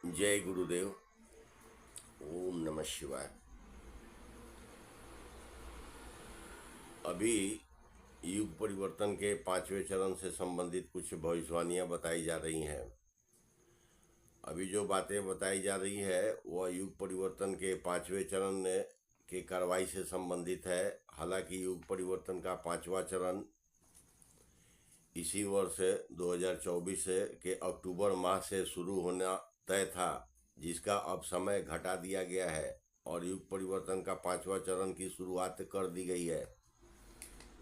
जय गुरुदेव। ओम नमः शिवाय। अभी युग परिवर्तन के 5वें चरण से संबंधित कुछ भविष्यवाणियां बताई जा रही हैं। अभी जो बातें बताई जा रही है वह युग परिवर्तन के 5वें चरण के कार्रवाई से संबंधित है। हालांकि युग परिवर्तन का 5वां चरण इसी वर्ष 2024 के अक्टूबर माह से शुरू होना तय था, जिसका अब समय घटा दिया गया है और युग परिवर्तन का 5वां चरण की शुरुआत कर दी गई है।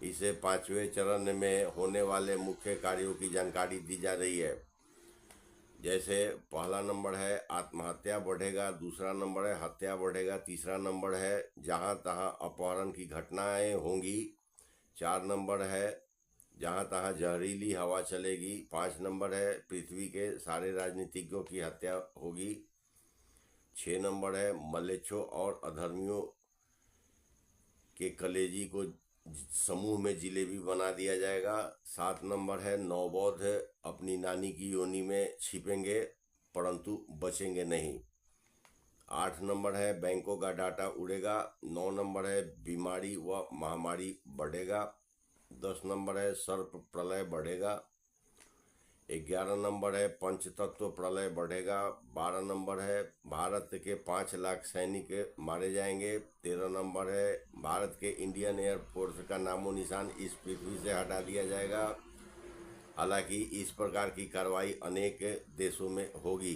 इसे 5वें चरण में होने वाले मुख्य कार्यों की जानकारी दी जा रही है। जैसे पहला नंबर है आत्महत्या बढ़ेगा, दूसरा नंबर है हत्या बढ़ेगा, तीसरा नंबर है जहां तहां अपहरण की घटनाएं होंगी, 4 नंबर है जहां तहां जहरीली हवा चलेगी, 5 नंबर है पृथ्वी के सारे राजनीतिज्ञों की हत्या होगी, 6 नंबर है मलेच्छों और अधर्मियों के कलेजी को समूह में जिलेबी बना दिया जाएगा, 7 नंबर है नवबौद्ध अपनी नानी की योनि में छिपेंगे परंतु बचेंगे नहीं, 8 नंबर है बैंकों का डाटा उड़ेगा, 9 नंबर है बीमारी व महामारी बढ़ेगा, 10 नंबर है सर्प प्रलय बढ़ेगा, 11 नंबर है पंचतत्व प्रलय बढ़ेगा, 12 नंबर है भारत के 5 लाख सैनिक मारे जाएंगे, 13 नंबर है भारत के इंडियन एयरफोर्स का नामो निशान इस पृथ्वी से हटा दिया जाएगा। हालांकि इस प्रकार की कार्रवाई अनेक देशों में होगी।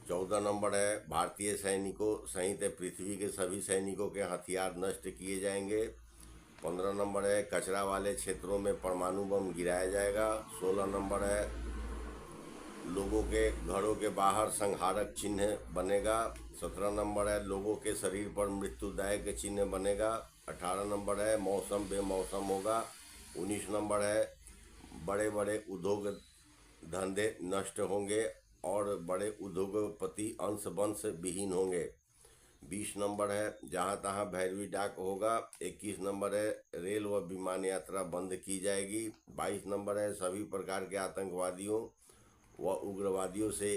14 नंबर है भारतीय सैनिकों सहित पृथ्वी के सभी सैनिकों के हथियार नष्ट किए जाएंगे। 15 नंबर है कचरा वाले क्षेत्रों में परमाणु बम गिराया जाएगा। 16 नंबर है लोगों के घरों के बाहर संहारक चिन्ह बनेगा। 17 नंबर है लोगों के शरीर पर मृत्युदायक चिन्ह बनेगा। 18 नंबर है मौसम बेमौसम होगा। 19 नंबर है बड़े बड़े उद्योग धंधे नष्ट होंगे और बड़े उद्योगपति अंश वंश विहीन होंगे। 20 नंबर है जहां तहां भैरवी डाक होगा। 21 नंबर है रेल व विमान यात्रा बंद की जाएगी। 22 नंबर है सभी प्रकार के आतंकवादियों व उग्रवादियों से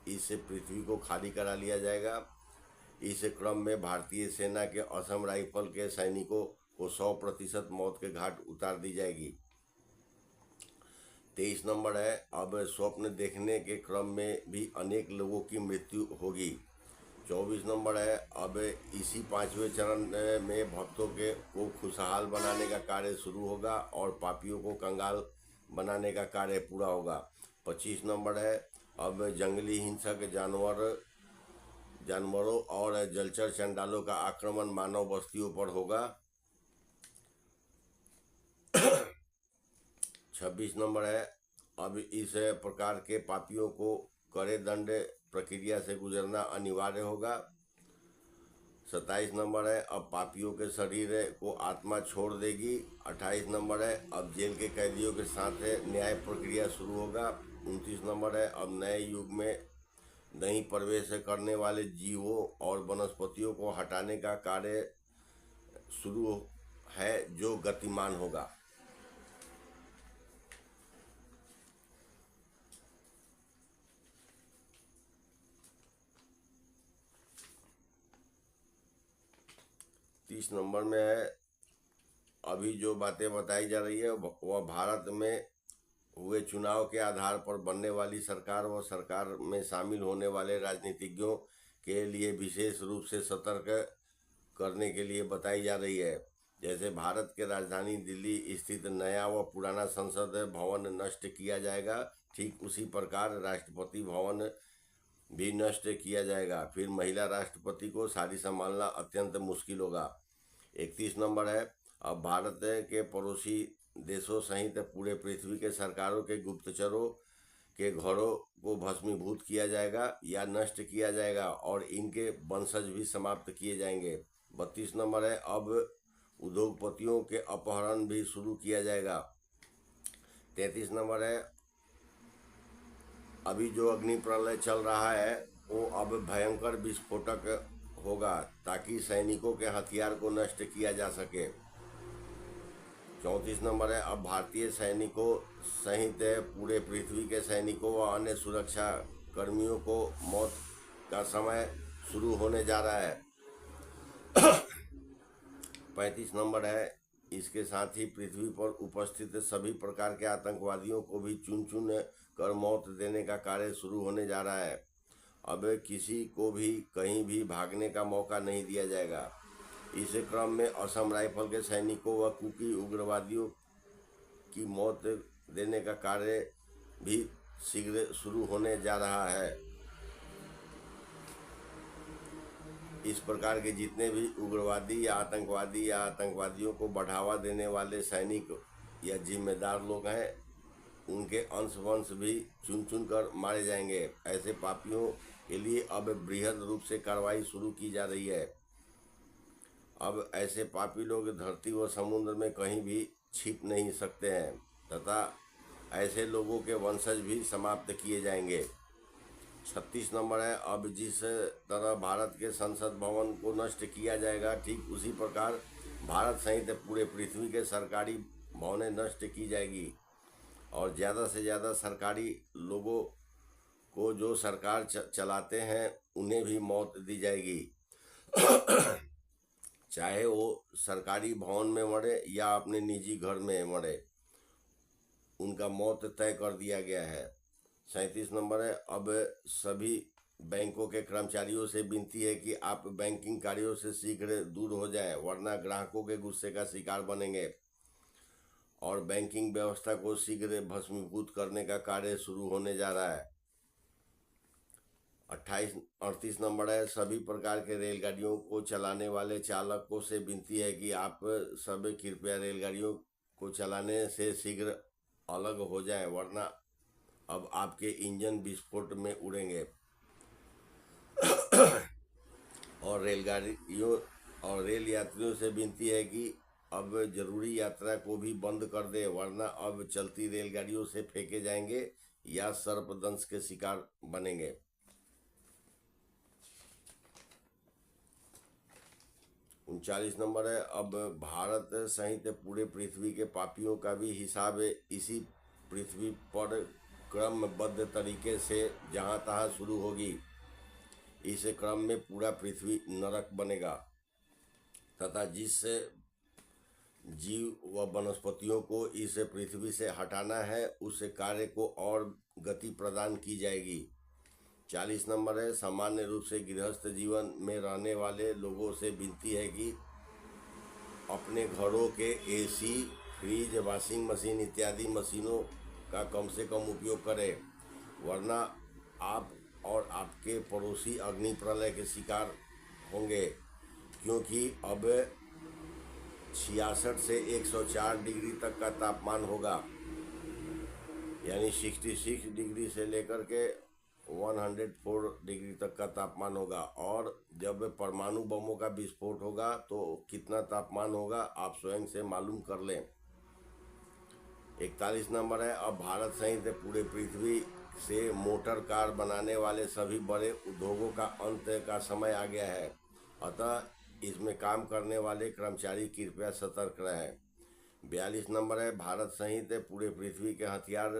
इस पृथ्वी को खाली करा लिया जाएगा। इस क्रम में भारतीय सेना के असम राइफल के सैनिकों को 100% मौत के घाट उतार दी जाएगी। 23 नंबर है अब स्वप्न देखने के क्रम में भी अनेक लोगों की मृत्यु होगी। 24 नंबर है अब इसी 5वें चरण में भक्तों के को खुशहाल बनाने का कार्य शुरू होगा और पापियों को कंगाल बनाने का कार्य पूरा होगा। 25 नंबर है अब जंगली हिंसक जानवरों और जलचर चंडालों का आक्रमण मानव बस्तियों पर होगा। 26 नंबर है अब इस प्रकार के पापियों को कड़े दंड प्रक्रिया से गुजरना अनिवार्य होगा। 27 नंबर है अब पापियों के शरीर को आत्मा छोड़ देगी। 28 नंबर है अब जेल के कैदियों के साथ न्याय प्रक्रिया शुरू होगा। 29 नंबर है अब नए युग में नहीं प्रवेश करने वाले जीवों और वनस्पतियों को हटाने का कार्य शुरू है जो गतिमान होगा। तीस नंबर में है अभी जो बातें बताई जा रही है वह भारत में हुए चुनाव के आधार पर बनने वाली सरकार व सरकार में शामिल होने वाले राजनीतिज्ञों के लिए विशेष रूप से सतर्क करने के लिए बताई जा रही है। जैसे भारत के राजधानी दिल्ली स्थित नया व पुराना संसद भवन नष्ट किया जाएगा, ठीक उसी प्रकार राष्ट्रपति भवन भी नष्ट किया जाएगा। फिर महिला राष्ट्रपति को सारी संभालना अत्यंत मुश्किल होगा। 31 नंबर है अब भारत के पड़ोसी देशों सहित पूरे पृथ्वी के सरकारों के गुप्तचरों के घरों को भस्मीभूत किया जाएगा या नष्ट किया जाएगा और इनके वंशज भी समाप्त किए जाएंगे। 32 नंबर है अब उद्योगपतियों के अपहरण भी शुरू किया जाएगा। 33 नंबर है अभी जो अग्नि प्रलय चल रहा है वो अब भयंकर विस्फोटक होगा ताकि सैनिकों के हथियार को नष्ट किया जा सके। 34 नंबर है अब भारतीय सैनिकों सहित पूरे पृथ्वी के सैनिकों व अन्य सुरक्षा कर्मियों को मौत का समय शुरू होने जा रहा है। 35 नंबर है, इसके साथ ही पृथ्वी पर उपस्थित सभी प्रकार के आतंकवादियों को भी चुन चुन कर मौत देने का कार्य शुरू होने जा रहा है। अब किसी को भी कहीं भी भागने का मौका नहीं दिया जाएगा। इस क्रम में असम राइफल के सैनिकों व कुकी उग्रवादियों की मौत देने का कार्य भी शीघ्र शुरू होने जा रहा है। इस प्रकार के जितने भी उग्रवादी या आतंकवादियों को बढ़ावा देने वाले सैनिक या जिम्मेदार लोग हैं, उनके अंश वंश भी चुन चुन कर मारे जाएंगे। ऐसे पापियों के लिए अब बृहद रूप से कार्रवाई शुरू की जा रही है। अब ऐसे पापी लोग धरती व समुद्र में कहीं भी छिप नहीं सकते हैं तथा ऐसे लोगों के वंशज भी समाप्त किए जाएंगे। 36 नंबर है, अब जिस तरह भारत के संसद भवन को नष्ट किया जाएगा, ठीक उसी प्रकार भारत सहित पूरे पृथ्वी के सरकारी भवनें नष्ट की जाएगी और ज़्यादा से ज़्यादा सरकारी लोगों को जो सरकार चलाते हैं उन्हें भी मौत दी जाएगी। चाहे वो सरकारी भवन में मरे या अपने निजी घर में मरे, उनका मौत तय कर दिया गया है। 37 नंबर है, अब सभी बैंकों के कर्मचारियों से विनती है कि आप बैंकिंग कार्यों से शीघ्र दूर हो जाएं, वरना ग्राहकों के गुस्से का शिकार बनेंगे और बैंकिंग व्यवस्था को शीघ्र भस्मीभूत करने का कार्य शुरू होने जा रहा है। 38 नंबर है, सभी प्रकार के रेलगाड़ियों को चलाने वाले चालकों से विनती है कि आप सब कृपया रेलगाड़ियों को चलाने से शीघ्र अलग हो जाएं, वरना अब आपके इंजन विस्फोट में उड़ेंगे। और रेलगाड़ियों और रेल यात्रियों से विनती है कि अब जरूरी यात्रा को भी बंद कर दे, वरना अब चलती रेलगाड़ियों से फेंके जाएंगे या सर्पदंश के शिकार बनेंगे। 39 नंबर है, अब भारत सहित पूरे पृथ्वी के पापियों का भी हिसाब इसी पृथ्वी पर क्रमबद्ध तरीके से जहाँ तहाँ शुरू होगी। इस क्रम में पूरा पृथ्वी नरक बनेगा तथा जिस जीव व वनस्पतियों को इस पृथ्वी से हटाना है, उस कार्य को और गति प्रदान की जाएगी। 40 नंबर है, सामान्य रूप से गृहस्थ जीवन में रहने वाले लोगों से विनती है कि अपने घरों के एसी, फ्रिज, वॉशिंग मशीन इत्यादि मशीनों का कम से कम उपयोग करें, वरना आप और आपके पड़ोसी अग्नि प्रलय के शिकार होंगे, क्योंकि अब 66 से 104 डिग्री तक का तापमान होगा, यानी 66 डिग्री से लेकर के 104 डिग्री तक का तापमान होगा। और जब परमाणु बमों का विस्फोट होगा तो कितना तापमान होगा आप स्वयं से मालूम कर लें। 41 नंबर है, अब भारत सहित पूरे पृथ्वी से मोटर कार बनाने वाले सभी बड़े उद्योगों का अंत का समय आ गया है, अतः इसमें काम करने वाले कर्मचारी कृपया सतर्क रहें। 42 नंबर है, भारत सहित पूरे पृथ्वी के हथियार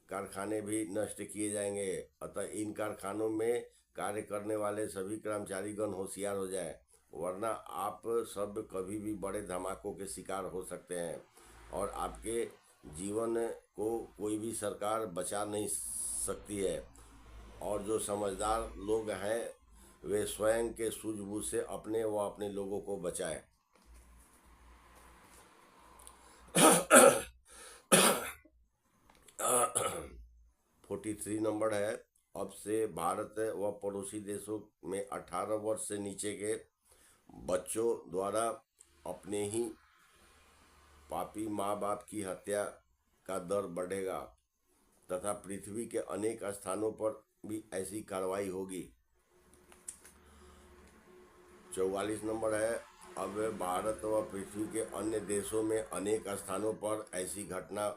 कारखाने भी नष्ट किए जाएंगे, अतः इन कारखानों में कार्य करने वाले सभी कर्मचारीगण होशियार हो जाए, वरना आप सब कभी भी बड़े धमाकों के शिकार हो सकते हैं और आपके जीवन को कोई भी सरकार बचा नहीं सकती है। और जो समझदार लोग हैं वे स्वयं के सूझबूझ से अपने व अपने लोगों को बचाएं। 43 नंबर है, अब से भारत व पड़ोसी देशों में 18 वर्ष से नीचे के बच्चों द्वारा अपने ही पापी माँ बाप की हत्या का दर बढ़ेगा तथा पृथ्वी के अनेक स्थानों पर भी ऐसी कार्रवाई होगी। 44 नंबर है, अब भारत व पृथ्वी के अन्य देशों में अनेक स्थानों पर ऐसी घटना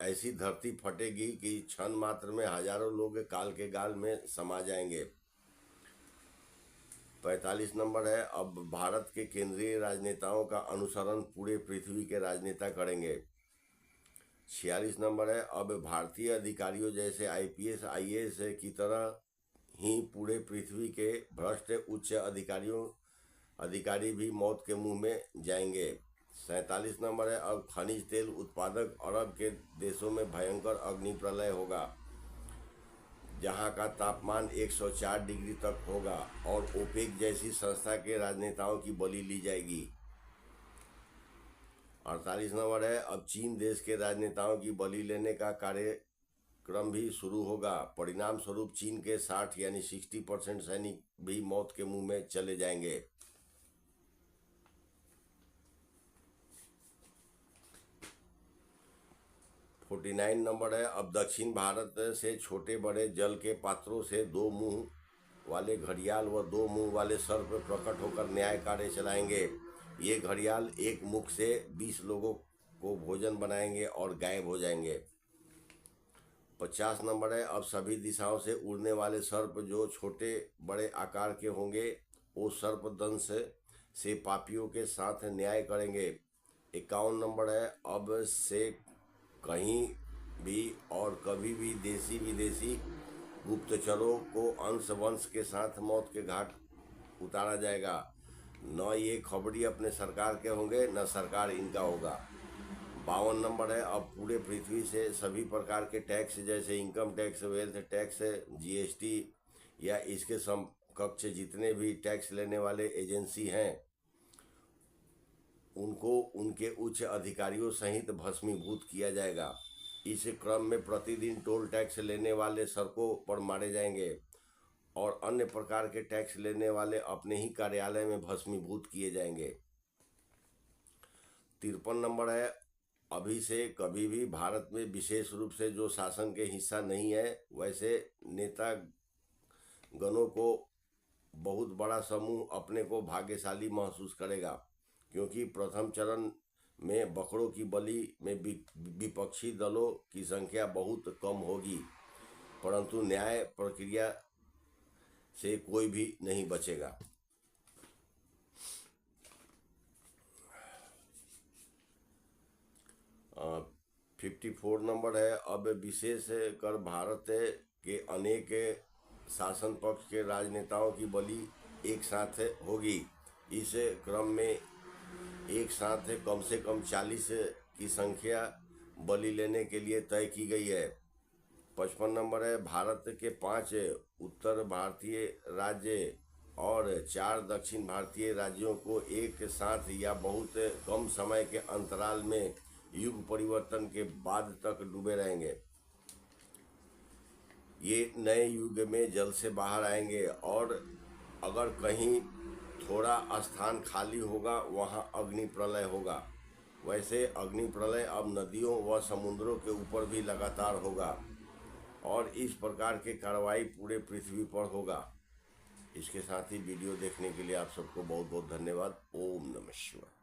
ऐसी धरती फटेगी कि क्षण मात्र में हजारों लोग काल के गाल में समा जाएंगे। 45 नंबर है, अब भारत के केंद्रीय राजनेताओं का अनुसरण पूरे पृथ्वी के राजनेता करेंगे। 46 नंबर है, अब भारतीय अधिकारियों जैसे आईपीएस आईएएस की तरह ही पूरे पृथ्वी के भ्रष्ट उच्च अधिकारी भी मौत के मुंह में जाएंगे। 47 नंबर है, अब खनिज तेल उत्पादक अरब के देशों में भयंकर अग्नि प्रलय होगा, जहां का तापमान 104 डिग्री तक होगा और ओपेक जैसी संस्था के राजनेताओं की बलि ली जाएगी। 48 नंबर है, अब चीन देश के राजनेताओं की बलि लेने का कार्यक्रम भी शुरू होगा। परिणाम स्वरूप चीन के 60 यानी 60% सैनिक भी मौत के मुंह में चले जाएंगे। फोर्टी 49 नंबर है, अब दक्षिण भारत से छोटे बड़े जल के पात्रों से 2 मुंह वाले घड़ियाल व 2 मुंह वाले सर्प प्रकट होकर न्याय कार्य चलाएंगे। ये घड़ियाल एक मुख से 20 लोगों को भोजन बनाएंगे और गायब हो जाएंगे। 50 नंबर है, अब सभी दिशाओं से उड़ने वाले सर्प जो छोटे बड़े आकार के होंगे वो सर्प दंश से पापियों के साथ न्याय करेंगे। 51 नंबर है, अब से कहीं भी और कभी भी देशी विदेशी गुप्तचरों को अंश वंश के साथ मौत के घाट उतारा जाएगा। न ये खबरी अपने सरकार के होंगे न सरकार इनका होगा। 52 नंबर है, अब पूरे पृथ्वी से सभी प्रकार के टैक्स जैसे income tax, wealth tax, GST या इसके समकक्ष जितने भी टैक्स लेने वाले एजेंसी हैं उनको उनके उच्च अधिकारियों सहित भस्मीभूत किया जाएगा। इस क्रम में प्रतिदिन टोल टैक्स लेने वाले सड़कों पर मारे जाएंगे और अन्य प्रकार के टैक्स लेने वाले अपने ही कार्यालय में भस्मीभूत किए जाएंगे। 53 नंबर है, अभी से कभी भी भारत में विशेष रूप से जो शासन के हिस्सा नहीं है वैसे नेता गणों को बहुत बड़ा समूह अपने को भाग्यशाली महसूस करेगा, क्योंकि प्रथम चरण में बकरों की बलि में विपक्षी दलों की संख्या बहुत कम होगी, परंतु न्याय प्रक्रिया से कोई भी नहीं बचेगा। 54 नंबर है, अब विशेष कर भारत के अनेक शासन पक्ष के राजनेताओं की बलि एक साथ होगी। इस क्रम में एक साथ कम से कम 40 की संख्या बलि लेने के लिए तय की गई है। 55 नंबर है, भारत के 5 उत्तर भारतीय राज्य और 4 दक्षिण भारतीय राज्यों को एक साथ या बहुत कम समय के अंतराल में युग परिवर्तन के बाद तक डूबे रहेंगे। ये नए युग में जल से बाहर आएंगे और अगर कहीं थोड़ा स्थान खाली होगा वहाँ अग्नि प्रलय होगा। वैसे अग्नि प्रलय अब नदियों व समुद्रों के ऊपर भी लगातार होगा और इस प्रकार के कार्रवाई पूरे पृथ्वी पर होगा। इसके साथ ही वीडियो देखने के लिए आप सबको बहुत बहुत धन्यवाद। ओम नमः शिवाय।